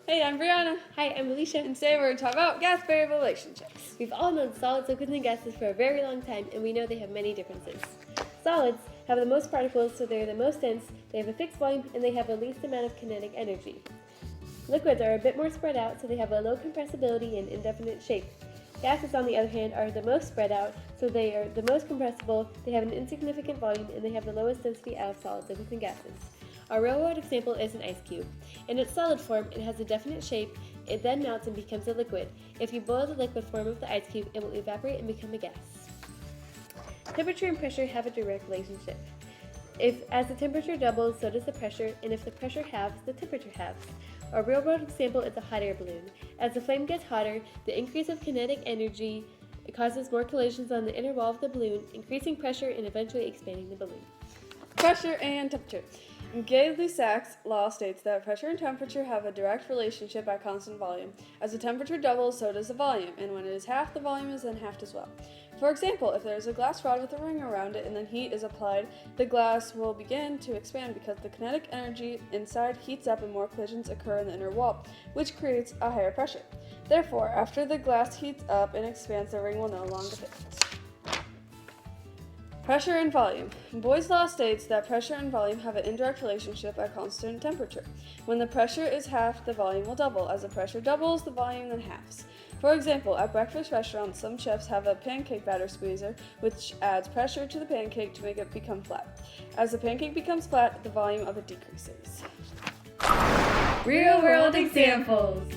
Hey, I'm Brianna. Hi, I'm Alicia. And today we're going to talk about gas variable relationships. We've all known solids, liquids, and gases for a very long time, and we know they have many differences. Solids have the most particles, so they're the most dense, they have a fixed volume, and they have the least amount of kinetic energy. Liquids are a bit more spread out, so they have a low compressibility and indefinite shape. Gases, on the other hand, are the most spread out, so they are the most compressible, they have an insignificant volume, and they have the lowest density out of solids, liquids, and gases. Our real-world example is an ice cube. In its solid form, it has a definite shape. It then melts and becomes a liquid. If you boil the liquid form of the ice cube, it will evaporate and become a gas. Temperature and pressure have a direct relationship. As the temperature doubles, so does the pressure, and if the pressure halves, the temperature halves. Our real-world example is a hot air balloon. As the flame gets hotter, the increase of kinetic energy causes more collisions on the inner wall of the balloon, increasing pressure and eventually expanding the balloon. Pressure and temperature. Gay-Lussac's law states that pressure and temperature have a direct relationship at constant volume. As the temperature doubles, so does the volume, and when it is half, the volume is then halved as well. For example, if there is a glass rod with a ring around it and then heat is applied, the glass will begin to expand because the kinetic energy inside heats up and more collisions occur in the inner wall, which creates a higher pressure. Therefore, after the glass heats up and expands, the ring will no longer fit. Pressure and volume. Boyle's law states that pressure and volume have an indirect relationship at constant temperature. When the pressure is halved, the volume will double. As the pressure doubles, the volume then halves. For example, at breakfast restaurants, some chefs have a pancake batter squeezer, which adds pressure to the pancake to make it become flat. As the pancake becomes flat, the volume of it decreases. Real-world examples.